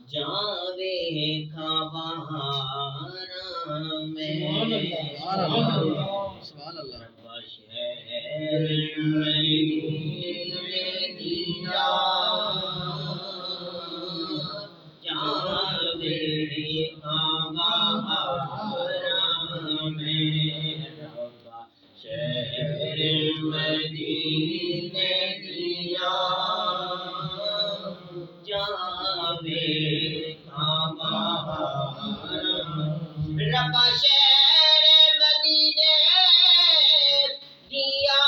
جاوے خبر میں سبحان اللہ شہر دیا جاوے خبر میں شہر مدینے دیا جاوے ربا شہر مدینے دیا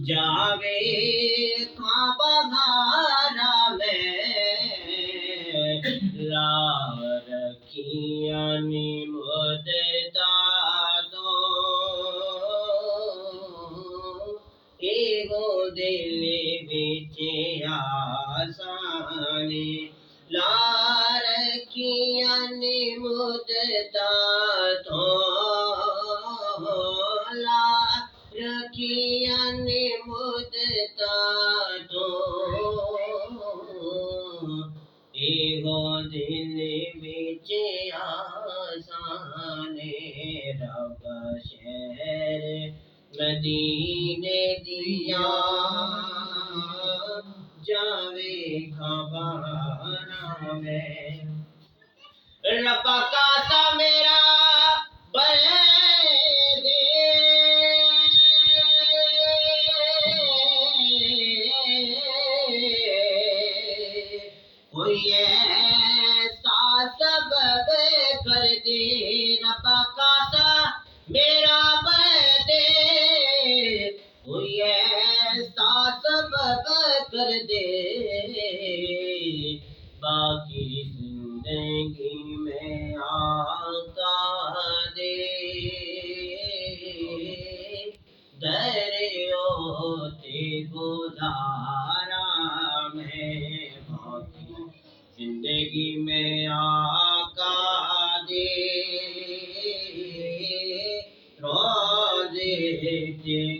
جاوے بہارا میں لا رکھیانی مدتا دل بچ آسانی لا رکھیانی مدتا تو لا رکھیانی مدتا تو دل بچ آسانی رب شہر مدینے دیا جاوے خبر میں رب کاسا میرا دے کوئی ایسا سبب کر دے رب کاسا میرا کوئی ایسا سبب کر دے باقی زندگی میں آقا دے دریوتے گزارا میں باقی زندگی میں آقا دے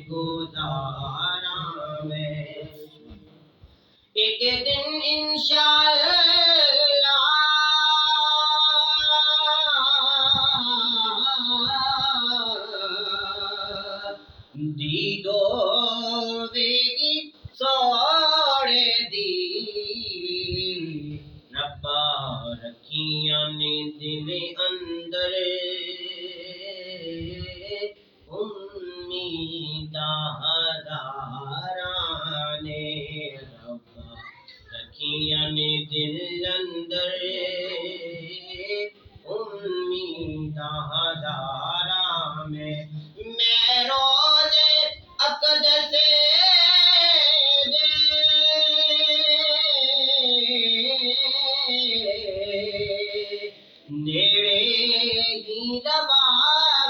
گزارا میں ایک دن انشاءاللہ دیدو ویگی سوڑے دی ربا رکھیانی دل اندر ہزارانے ربا رکھیانی دل اندر امید ہزارا میں روز اقدس نیڑے ہی روا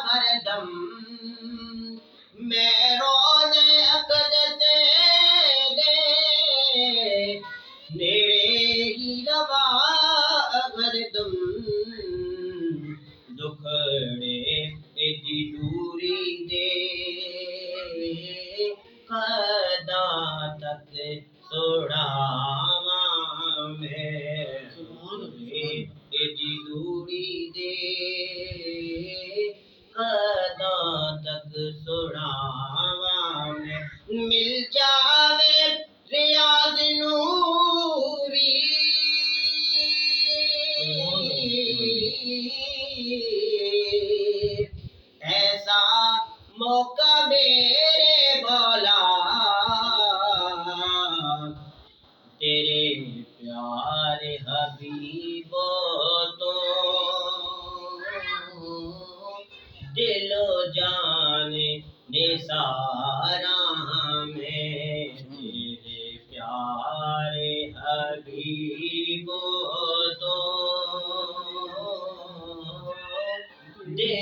ہر دم میں روز اقدس نیڑے ہی روا ہر دم دکھڑے ایڈی دوری دے خدا تک سوڑاواں میں ایڈی دوری دے خدا تک سوڑاواں میں مل جاوے ریاض نوری ایسا موقع میرے مولا تیرے پیارے حبیب تو دل و جان نثارا میں تیرے پیار